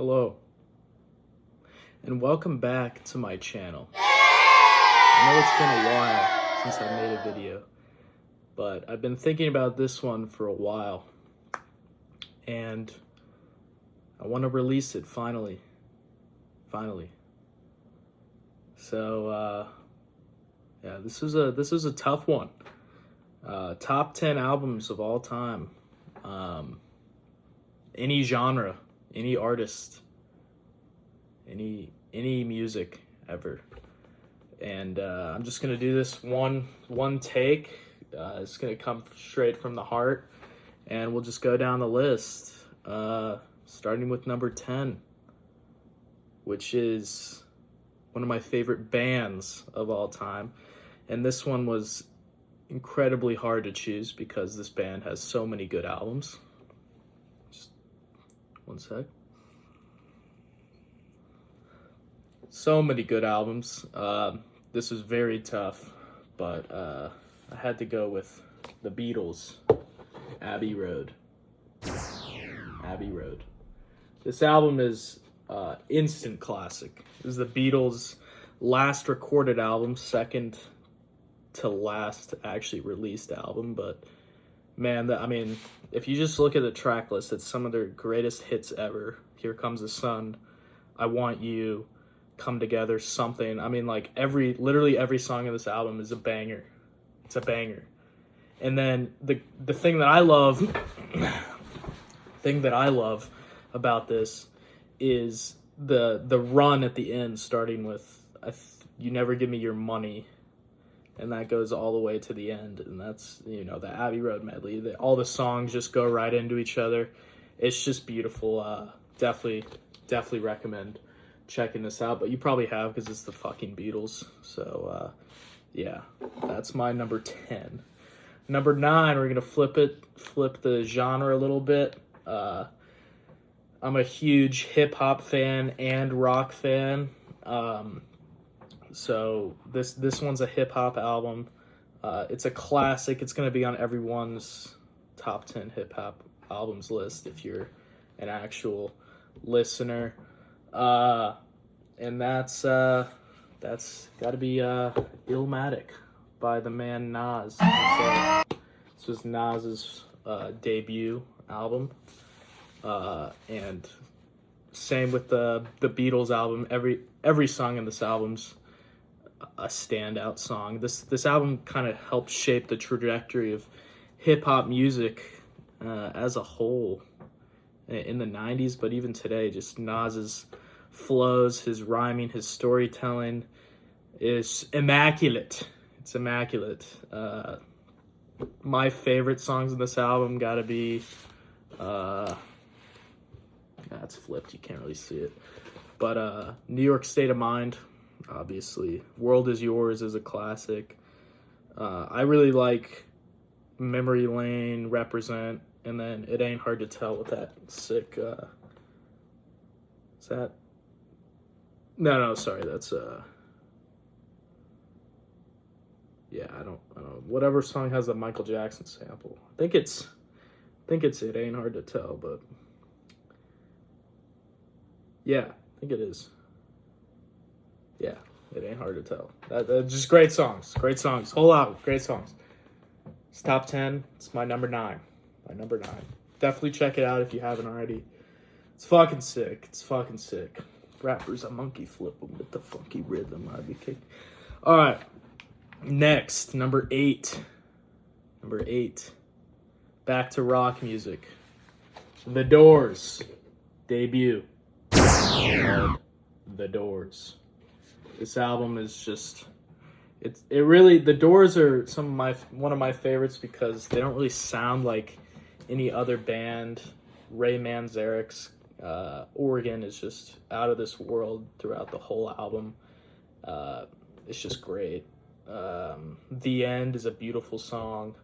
Hello, and welcome back to my channel. I know it's been a while since I made a video, but I've been thinking about this one for a while, and I want to release it finally. So, yeah, this is a tough one. Top 10 albums of all time. Any genre, any artist, any music ever. And I'm just gonna do this one take. It's gonna come straight from the heart, and we'll just go down the list, starting with number 10, which is one of my favorite bands of all time. And this one was incredibly hard to choose because this band has so many good albums. Just one sec. So many good albums. This was very tough, but I had to go with the Beatles, Abbey Road. Abbey Road. This album is instant classic. This is the Beatles' last recorded album, second to last actually released album. But man, if you just look at the track list, it's some of their greatest hits ever. Here Comes the Sun, I Want You, Come Together, Something. Literally every song of this album is a banger. It's a banger. And then the thing that I love about this is the run at the end, starting with You Never Give Me Your Money, and that goes all the way to the end, and that's, the Abbey Road medley. All the songs just go right into each other. It's just beautiful. Definitely recommend checking this out, but you probably have because it's the fucking Beatles. So yeah, that's my number 10. Number 9, we're gonna flip the genre a little bit. I'm a huge hip-hop fan and rock fan. So this one's a hip-hop album. It's a classic. It's going to be on everyone's top 10 hip-hop albums list if you're an actual listener. And that's got to be Illmatic by the man Nas. This was Nas's debut album. And same with the Beatles album. Every song in this album's a standout song. This album kind of helped shape the trajectory of hip-hop music as a whole in the 90s, but even today. Just Nas's flows, his rhyming, his storytelling is immaculate. It's immaculate. My favorite songs in this album gotta be it's flipped, you can't really see it, but New York State of Mind, obviously. World Is Yours is a classic. I really like Memory Lane, Represent, and then It Ain't Hard to Tell with that sick is that no sorry, that's yeah, I don't whatever song has a Michael Jackson sample. I think it's It Ain't Hard to Tell, but yeah, I think it is. Yeah, It Ain't Hard to Tell. That just great songs. Whole album, great songs. It's top 10. It's my number 9. Definitely check it out if you haven't already. It's fucking sick. Rappers, a monkey flip them with the funky rhythm. I'd be kicking. All right, next, number 8. Back to rock music. The Doors debut. The Doors. This album is just, the Doors are one of my favorites because they don't really sound like any other band. Ray Manzarek's organ is just out of this world throughout the whole album. It's just great. The End is a beautiful song.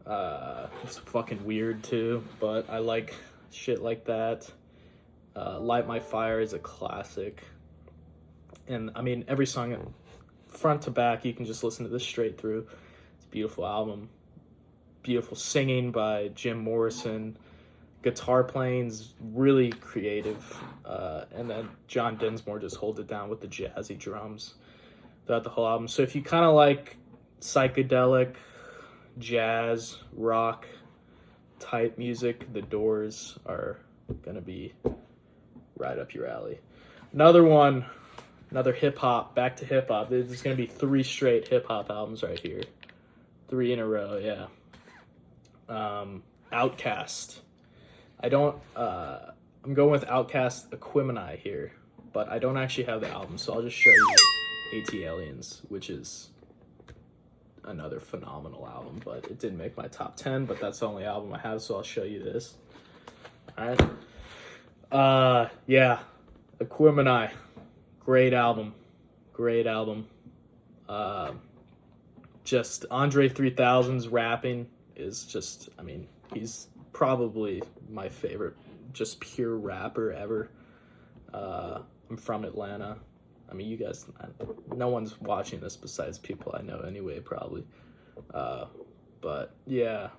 It's fucking weird too, but I like shit like that. Light My Fire is a classic. And every song front to back, you can just listen to this straight through. It's a beautiful album. Beautiful singing by Jim Morrison. Guitar playing's really creative, and then John Dinsmore just holds it down with the jazzy drums throughout the whole album. So if you kind of like psychedelic, jazz, rock type music, The Doors are gonna be right up your alley. Another hip hop, back to hip hop. There's gonna be 3 straight hip hop albums right here, 3 in a row. Yeah. Outkast. I'm going with Outkast Equimini here, but I don't actually have the album, so I'll just show you AT Aliens, which is another phenomenal album, but it didn't make my top 10, but that's the only album I have, so I'll show you this. All right. Yeah, Equimini, great album. Just Andre 3000's rapping is just, I mean, he's probably my favorite just pure rapper ever. I'm from Atlanta. I mean, you guys, no one's watching this besides people I know anyway, probably. But yeah,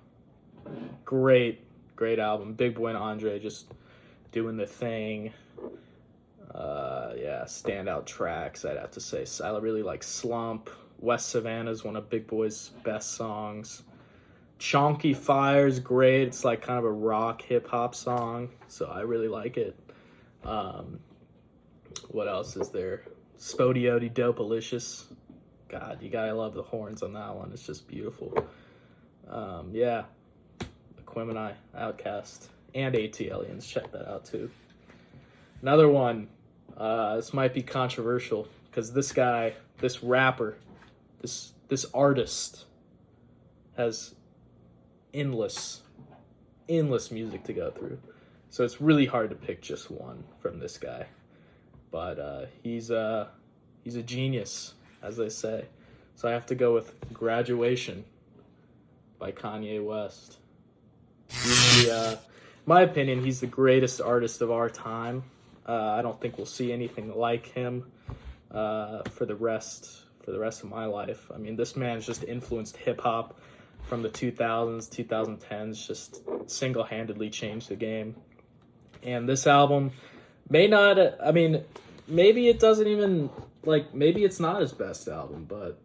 great album. Big Boy and Andre just doing the thing. Yeah, standout tracks, I'd have to say. I really like Slump. West Savannah is one of Big Boy's best songs. Chonky Fire's great. It's like kind of a rock hip hop song, so I really like it. What else is there? Spodioti Dopalicious. God, you gotta love the horns on that one. It's just beautiful. Yeah, Equimini, Outkast, and AT Aliens. Check that out too. Another one. This might be controversial because this guy, this rapper, this artist has endless music to go through. So it's really hard to pick just one from this guy. But he's a genius, as they say. So I have to go with Graduation by Kanye West. In my opinion, he's the greatest artist of our time. I don't think we'll see anything like him for the rest of my life. I mean, this man's just influenced hip hop from the 2000s, 2010s, just single-handedly changed the game. And this album may not, I mean, maybe it doesn't even, like, maybe it's not his best album, but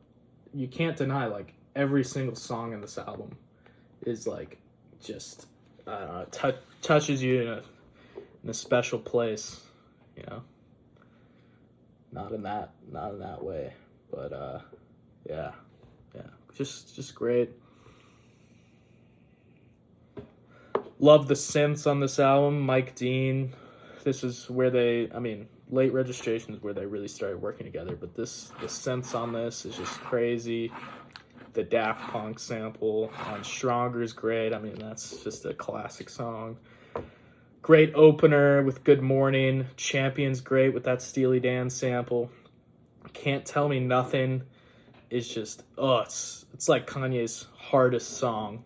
you can't deny, like, every single song in this album is, like, just, I don't know, touches you in a special place, you know? Not in that way, but, yeah, just great. Love the synths on this album. Mike Dean. This is where Late Registration is where they really started working together. But the synths on this is just crazy. The Daft Punk sample on Stronger is great. I mean, that's just a classic song. Great opener with Good Morning. Champion's great with that Steely Dan sample. Can't Tell Me Nothing is just, it's like Kanye's hardest song.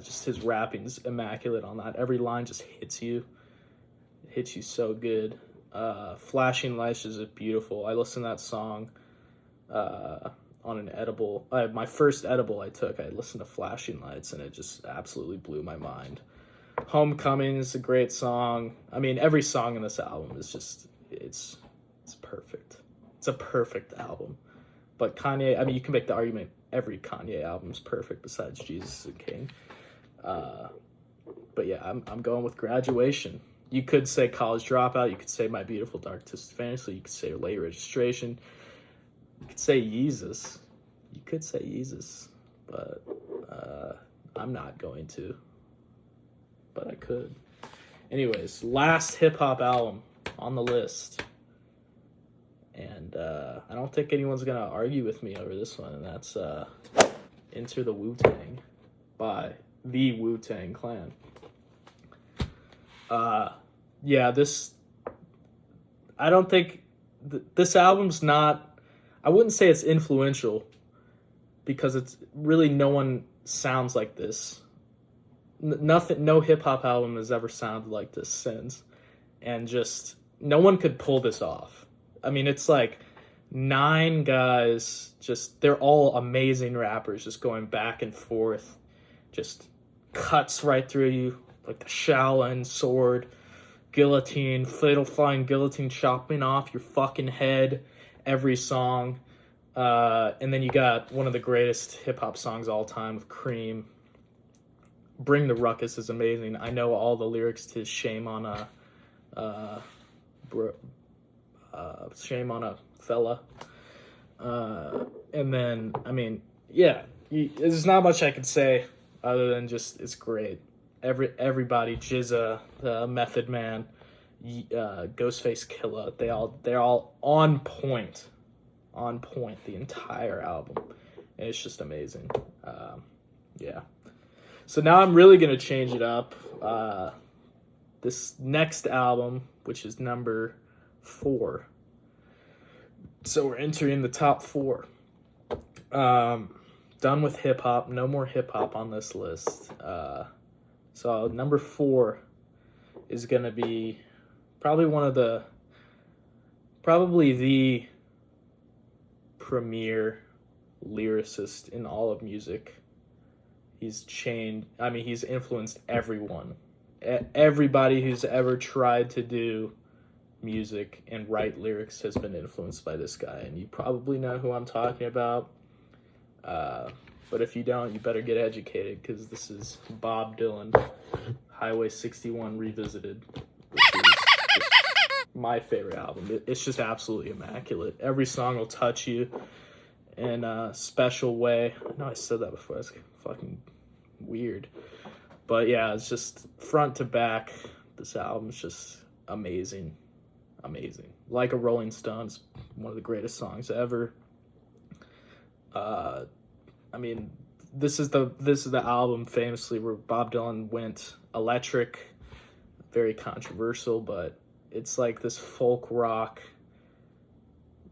Just his rapping's immaculate on that. Every line just hits you. It hits you so good. Flashing Lights is beautiful. I listened to that song on an edible. My first edible I took, I listened to Flashing Lights, and it just absolutely blew my mind. Homecoming is a great song. I mean, every song in this album is just, it's perfect. It's a perfect album. But Kanye, I mean, you can make the argument every Kanye album is perfect besides Jesus and King. But yeah, I'm going with Graduation. You could say College Dropout. You could say My Beautiful Dark Twisted Fantasy. You could say Late Registration. You could say Yeezus. But I'm not going to. But I could. Anyways, last hip-hop album on the list. And I don't think anyone's going to argue with me over this one. And that's Enter the Wu-Tang by the Wu-Tang Clan. Yeah, I don't think this album's not, I wouldn't say it's influential because it's really, no one sounds like this. No hip hop album has ever sounded like this since. And just, no one could pull this off. I mean, it's like 9 guys, just, they're all amazing rappers, just going back and forth, just cuts right through you, like the Shaolin sword, guillotine, fatal flying guillotine chopping off your fucking head every song. And then you got one of the greatest hip-hop songs of all time with Cream. Bring the Ruckus is amazing. I know all the lyrics to Shame on a Shame on a Fella. And then, I mean, yeah, there's not much I could say other than just it's great. Everybody, Jizza, the Method Man, Ghostface Killah, they're all on point, the entire album, and it's just amazing. Yeah. So now I'm really gonna change it up. This next album, which is number 4. So we're entering the top 4. Done with hip hop. No more hip hop on this list. So number 4 is gonna be probably the premier lyricist in all of music. He's influenced everyone. Everybody who's ever tried to do music and write lyrics has been influenced by this guy, and you probably know who I'm talking about. But if you don't, you better get educated, because this is Bob Dylan, Highway 61 Revisited, which is just my favorite album. It's just absolutely immaculate. Every song will touch you in a special way. I know I said that before. That's fucking weird. But yeah, it's just front to back. This album's just amazing. Amazing. Like a Rolling Stones, one of the greatest songs ever. I mean, this is the album famously where Bob Dylan went electric. Very controversial, but it's like this folk rock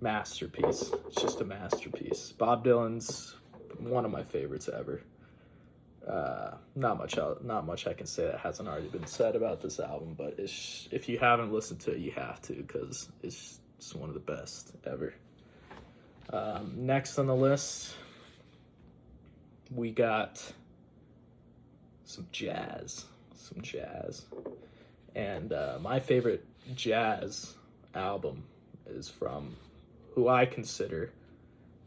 masterpiece. It's just a masterpiece. Bob Dylan's one of my favorites ever. Not much I can say that hasn't already been said about this album, but if you haven't listened to it, you have to, because it's one of the best ever. Next on the list, we got some jazz. And my favorite jazz album is from who I consider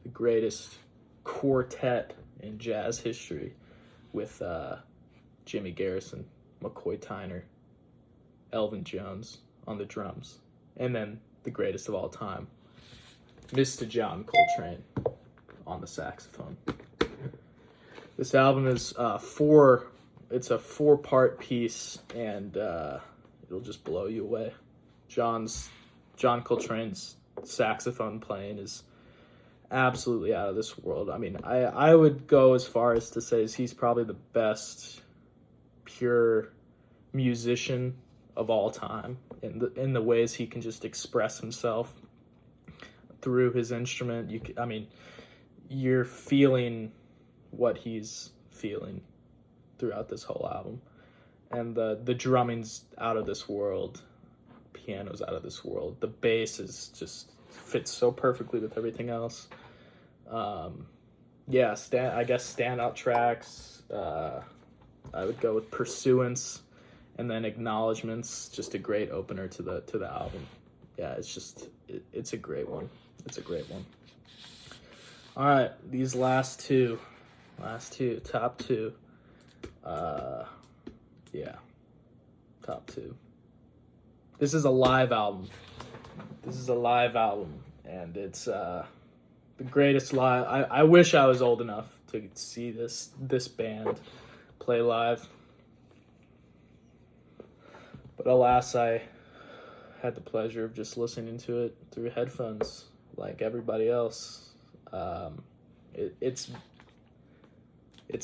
the greatest quartet in jazz history, with Jimmy Garrison, McCoy Tyner, Elvin Jones on the drums, and then the greatest of all time, Mr. John Coltrane on the saxophone. This album is it's a 4-part piece, and it'll just blow you away. John Coltrane's saxophone playing is absolutely out of this world. I mean, I would go as far as to say he's probably the best pure musician of all time in the ways he can just express himself through his instrument. You're feeling what he's feeling throughout this whole album, and the drumming's out of this world, piano's out of this world, the bass is just fits so perfectly with everything else. I guess standout tracks, I would go with Pursuance, and then Acknowledgements, just a great opener to the album. Yeah, it's a great one. All right, these last two, top 2. Top 2. This is a live album. And it's the greatest live. I wish I was old enough to see this band play live, but alas, I had the pleasure of just listening to it through headphones like everybody else. It's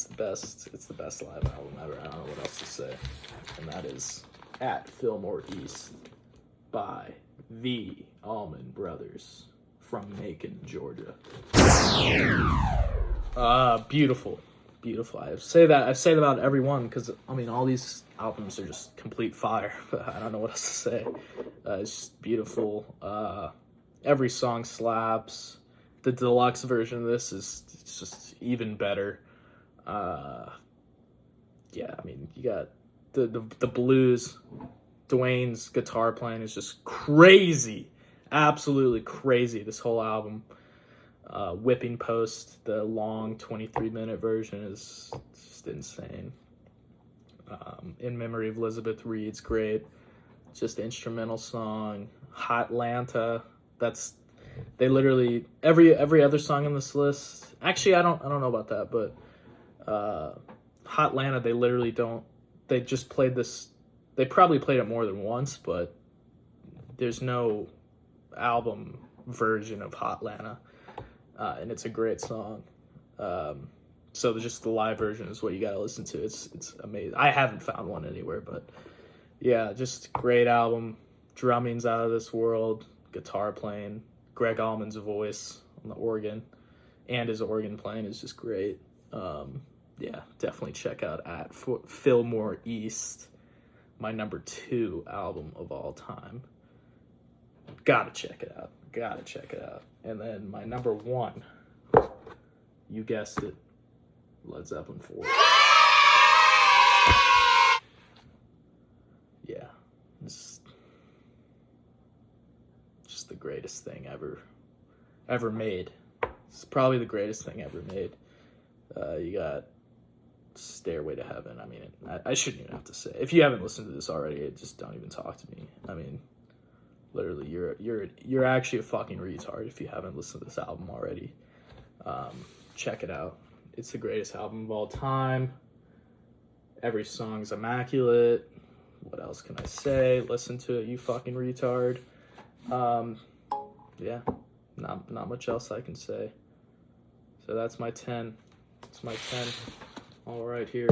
the best. It's the best live album ever. I don't know what else to say, and that is At Fillmore East by the Allman Brothers from Macon, Georgia. Beautiful. I've said that about every one, because all these albums are just complete fire. I don't know what else to say. It's just beautiful. Every song slaps. The deluxe version of this is just even better. You got the blues. Dwayne's guitar playing is just crazy, absolutely crazy. This whole album, Whipping Post, the long 23-minute version is just insane. In Memory of Elizabeth Reed's great, just instrumental song. Hotlanta, they literally every other song on this list. Actually, I don't know about that, but Hotlanta, they literally don't. They just played this. They probably played it more than once, but there's no album version of Hotlanta, and it's a great song. So just the live version is what you gotta listen to. It's amazing. I haven't found one anywhere, but yeah, just great album. Drumming's out of this world. Guitar playing. Greg Allman's voice on the organ, and his organ playing is just great. Yeah, definitely check out At Fillmore East, my number 2 album of all time. Gotta check it out. And then my number 1, you guessed it, Led Zeppelin 4. Yeah, it's just the greatest thing ever made. It's probably the greatest thing ever made. You got Stairway to Heaven. I mean, I shouldn't even have to say. If you haven't listened to this already, just don't even talk to me. I mean, literally, you're actually a fucking retard if you haven't listened to this album already. Check it out. It's the greatest album of all time. Every song's immaculate. What else can I say? Listen to it, you fucking retard. Yeah, not much else I can say. So that's my 10. It's my 10. All right here.